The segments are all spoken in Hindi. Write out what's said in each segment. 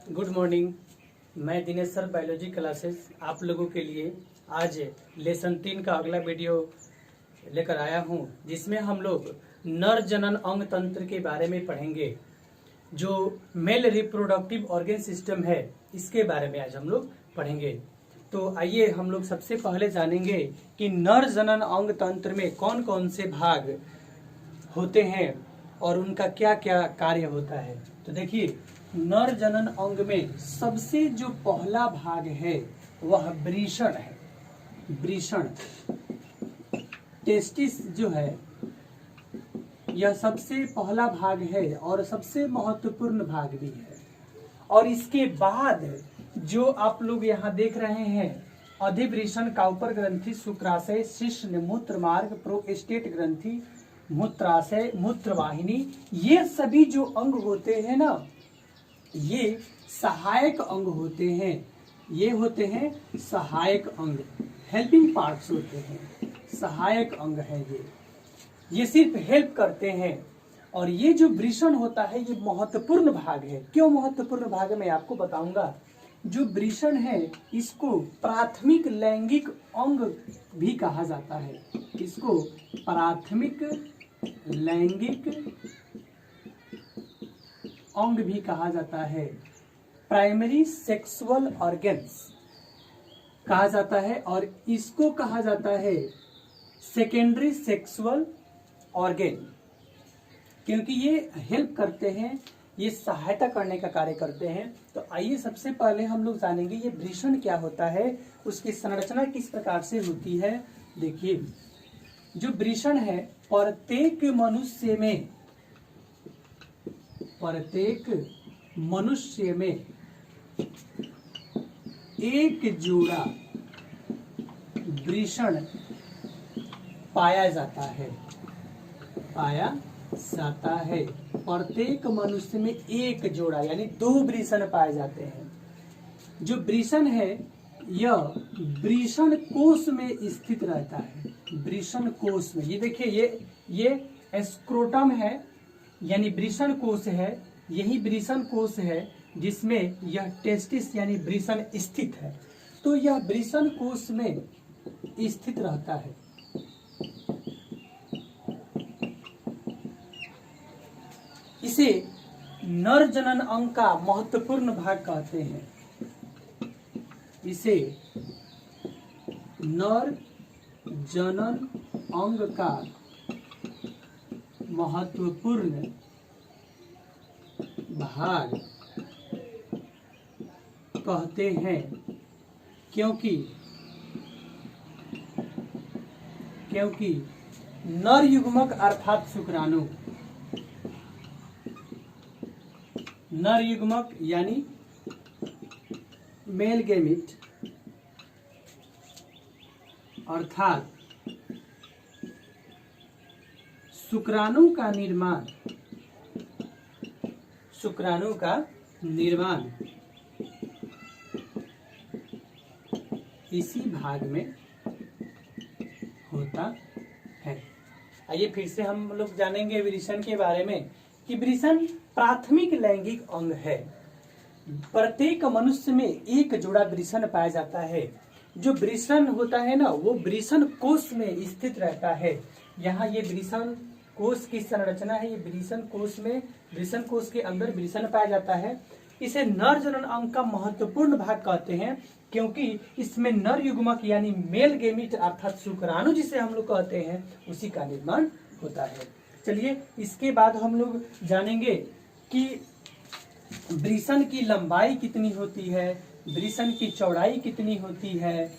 Good morning. मैं दिनेश सर बायोलॉजी क्लासेस आप लोगों के लिए आज लेसन 3 का अगला वीडियो लेकर आया हूं, जिसमें हम लोग नर जनन अंग तंत्र के बारे में पढ़ेंगे। जो मेल रिप्रोडक्टिव ऑर्गन सिस्टम है, इसके बारे में आज हम लोग पढ़ेंगे। तो आइए हम लोग सबसे पहले जानेंगे कि नर जनन अंग तंत्र में कौन कौन से भाग होते हैं और उनका क्या क्या कार्य होता है। तो देखिए, नर जनन अंग में सबसे जो पहला भाग है वह वृषण है। वृषण टेस्टिस जो है, यह सबसे पहला भाग है और सबसे महत्वपूर्ण भाग भी है। और इसके बाद जो आप लोग यहाँ देख रहे हैं, अधिवृषण, काउपर ग्रंथि, शुक्राशय, शिश्न, मूत्र मार्ग, प्रोस्टेट ग्रंथि, मूत्राशय, मूत्रवाहिनी, ये सभी जो अंग होते हैं ना, ये सहायक अंग होते हैं। ये होते हैं सहायक अंग, हेल्पिंग पार्ट्स होते हैं, सहायक अंग है। ये सिर्फ हेल्प करते हैं। और ये जो वृषण होता है, ये महत्वपूर्ण भाग है। क्यों महत्वपूर्ण भाग है, मैं आपको बताऊंगा। जो वृषण है, इसको प्राथमिक लैंगिक अंग भी कहा जाता है। इसको प्राथमिक लैंगिक अंग भी कहा जाता है। प्राइमरी सेक्सुअल ऑर्गन्स कहा जाता है। और इसको कहा जाता है सेकेंडरी सेक्सुअल ऑर्गन, क्योंकि ये हेल्प करते हैं, ये सहायता करने का कार्य करते हैं। तो आइए सबसे पहले हम लोग जानेंगे ये वृषण क्या होता है, उसकी संरचना किस प्रकार से होती है। देखिए, जो वृषण है, प्रत्येक मनुष्य में एक जोड़ा वृषण पाया जाता है। प्रत्येक मनुष्य में एक जोड़ा, यानी 2 वृषण पाए जाते हैं। जो वृषण है, यह वृषण कोश में स्थित रहता है। वृषण कोश में, ये देखिए, ये स्क्रोटम है, यानी वृषण कोश है। यही वृषण कोश है जिसमें यह टेस्टिस यानी वृषण स्थित है। तो यह वृषण कोश में स्थित रहता है। इसे नर जनन अंग का महत्वपूर्ण भाग कहते हैं। इसे नर जनन अंग का महत्वपूर्ण भाग कहते हैं, क्योंकि नर युग्मक अर्थात शुक्राणु, नर युग्मक यानी मेल गैमिट अर्थात शुक्राणु का निर्माण इसी भाग में होता है। आइए फिर से हम लोग जानेंगे वृषण के बारे में कि वृषण प्राथमिक लैंगिक अंग है। प्रत्येक मनुष्य में एक जोड़ा वृषण पाया जाता है। जो वृषण होता है ना, वो वृषण कोश में स्थित रहता है। यहाँ ये वृषण कोश की संरचना है। ये वृषण कोश के अंदर वृषण पाया जाता है। इसे नर जनन अंग का महत्वपूर्ण भाग कहते हैं, क्योंकि इसमें नर युग्मक यानी मेल गैमिट अर्थात शुक्राणु जिसे हम लोग कहते हैं, उसी का निर्माण होता है। चलिए, इसके बाद हम लोग जानेंगे कि वृषण की लंबाई कितनी होती है, वृषण की चौड़ाई कितनी होती है,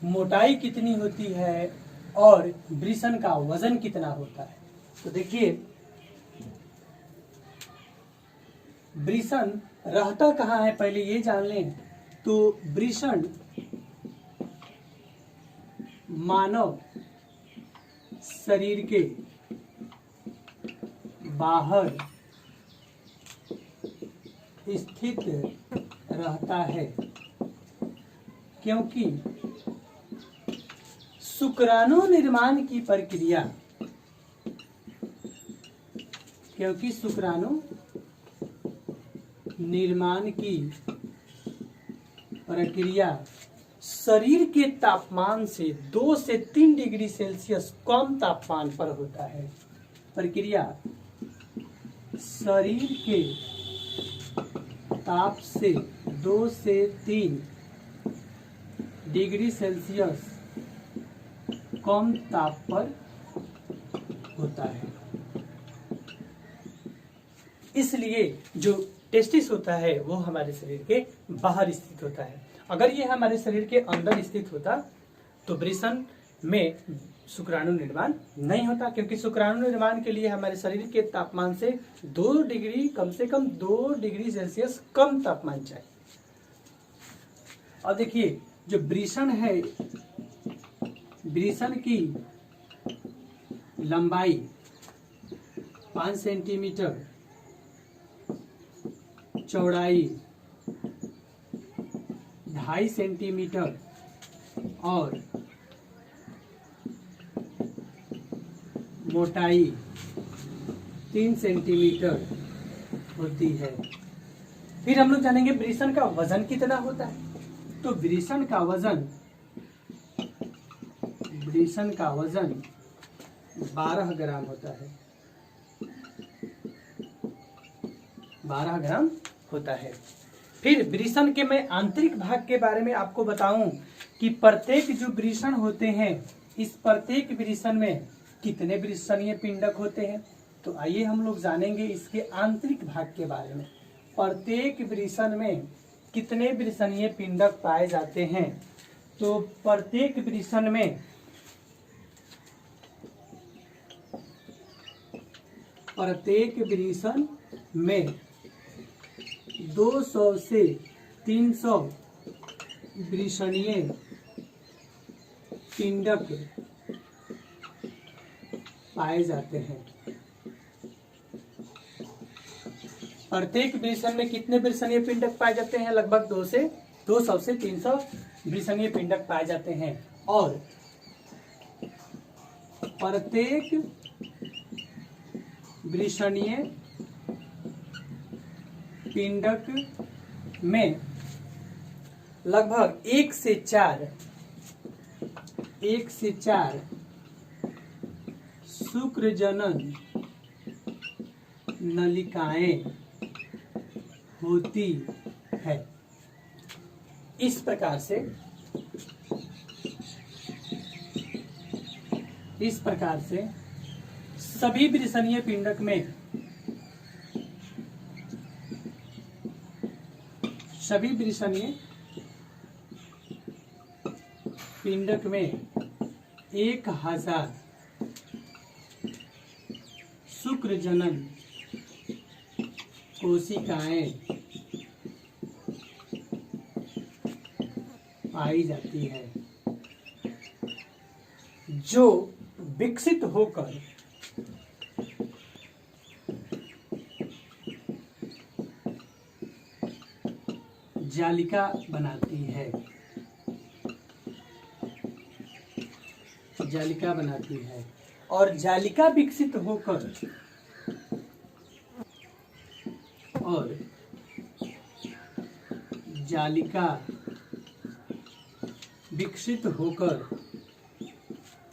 मोटाई कितनी होती है, और वृषण का वजन कितना होता है। तो देखिए, वृषण रहता कहाँ है, पहले ये जान लें। तो वृषण मानव शरीर के बाहर स्थित रहता है, क्योंकि शुक्राणु निर्माण की प्रक्रिया, क्योंकि शुक्राणु निर्माण की प्रक्रिया शरीर के तापमान से 2 से 3 डिग्री सेल्सियस कम तापमान पर होता है। प्रक्रिया शरीर के ताप से 2 से 3 डिग्री सेल्सियस कम ताप पर होता है। इसलिए जो टेस्टिस होता है वो हमारे शरीर के बाहर स्थित होता है। अगर ये हमारे शरीर के अंदर स्थित होता तो वृषण में शुक्राणु निर्माण नहीं होता, क्योंकि शुक्राणु निर्माण के लिए हमारे शरीर के तापमान से 2 डिग्री कम से कम 2 डिग्री सेल्सियस कम तापमान चाहिए। और देखिए जो वृषण है, वृषण की लंबाई 5 सेंटीमीटर, चौड़ाई 2.5 सेंटीमीटर और मोटाई 3 सेंटीमीटर होती है। फिर हम लोग जानेंगे वृषण का वजन कितना होता है। तो वृषण का वजन 12 ग्राम होता है। 12 ग्राम होता है। फिर वृषण के मैं आंतरिक भाग के बारे में आपको बताऊं कि प्रत्येक जो वृषण होते हैं, इस प्रत्येक वृषण में कितने वृषणीय पिंडक होते हैं। तो आइए हम लोग जानेंगे इसके आंतरिक भाग के बारे में। प्रत्येक वृषण में कितने वृषणीय पिंडक पाए जाते हैं। तो प्रत्येक वृषण में 200 से 300 वृषणीय पिंडक पाए जाते हैं। प्रत्येक वृषण में कितने वृषणीय पिंडक पाए जाते हैं? लगभग 200 से 300 वृषणीय पिंडक पाए जाते हैं। और प्रत्येक वृषणीय पिंडक में लगभग 1 से 4 शुक्रजनन नलिकाएं होती है। इस प्रकार से सभी वृषणीय पिंडक में 1000 शुक्रजनन कोशिकाएं पाई जाती है, जो विकसित होकर जालिका बनाती है। और जालिका विकसित होकर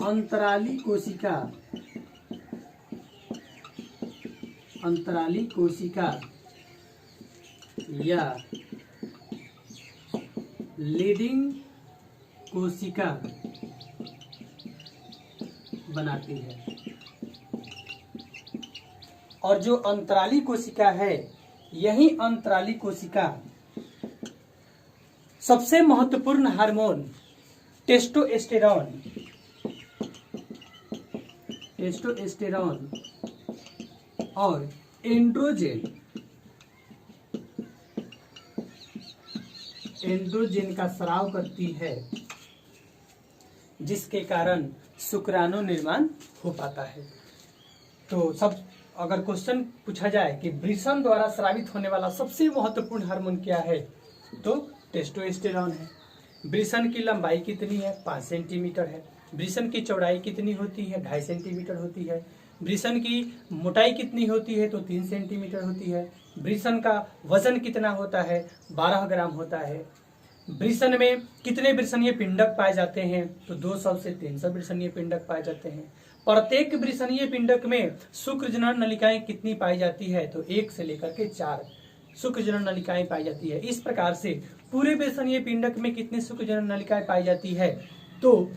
अंतराली कोशिका या लीडिंग कोशिका बनाती है। और जो अंतराली कोशिका है, यही अंतराली कोशिका सबसे महत्वपूर्ण हार्मोन टेस्टोस्टेरोन और एंड्रोजन का स्राव करती है, जिसके कारण शुक्राणु निर्माण हो पाता है। तो अगर क्वेश्चन पूछा जाए कि वृषण द्वारा स्रावित होने वाला सबसे महत्वपूर्ण हार्मोन क्या है, तो टेस्टोस्टेरोन है। वृषण की लंबाई कितनी है? 5 सेंटीमीटर है। वृषण की चौड़ाई कितनी होती है, 2.5 सेंटीमीटर होती है। वृषण की मोटाई कितनी होती है, तो 3 सेंटीमीटर होती है। वृषण का वजन कितना होता है, 12 ग्राम होता है। वृषण में कितने वृषणीय पिंडक पाए जाते हैं, तो 200 से 300 वृषणीय पिंडक पाए जाते हैं। प्रत्येक वृषणीय पिंडक में शुक्र जनन नलिकाएं कितनी पाई जाती है, तो 1 से लेकर के 4 शुक्र जनन नलिकाएं पाई जाती है। इस प्रकार से पूरे वृषणीय पिंडक में कितने शुक्र जनन नलिकाएं पाई जाती है, तो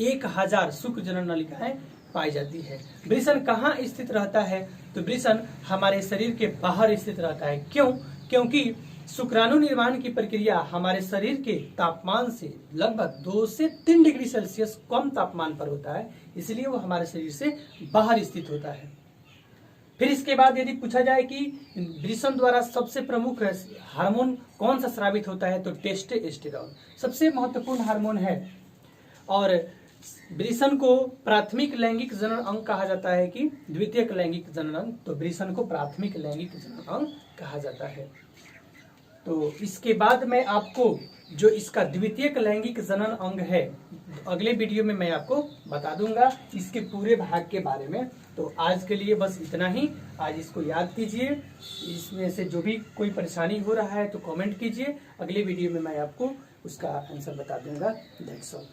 1000 शुक्र जनन नलिकाएं पाई जाती है। वृषण कहाँ स्थित रहता है, तो वृषण हमारे शरीर के बाहर स्थित रहता है। क्यों? क्योंकि शुक्राणु निर्माण की प्रक्रिया हमारे शरीर के तापमान से लगभग 2 से 3 डिग्री सेल्सियस कम तापमान पर होता है, इसलिए वो हमारे शरीर से बाहर स्थित होता है। फिर इसके बाद यदि पूछा जाए कि वृषण द्वारा सबसे प्रमुख हार्मोन कौन सा स्रावित होता है, तो टेस्टोस्टेरोन सबसे महत्वपूर्ण हार्मोन है। और वृषण को प्राथमिक लैंगिक जनन अंग कहा जाता है कि द्वितीयक लैंगिक जनन अंग, तो वृषण को प्राथमिक लैंगिक जनन अंग कहा जाता है। तो इसके बाद मैं आपको जो इसका द्वितीयक लैंगिक जनन अंग है, अगले वीडियो में मैं आपको बता दूंगा इसके पूरे भाग के बारे में। तो आज के लिए बस इतना ही। आज इसको याद कीजिए, इसमें से जो भी कोई परेशानी हो रहा है तो कमेंट कीजिए, अगले वीडियो में मैं आपको उसका आंसर बता दूंगा। That's all.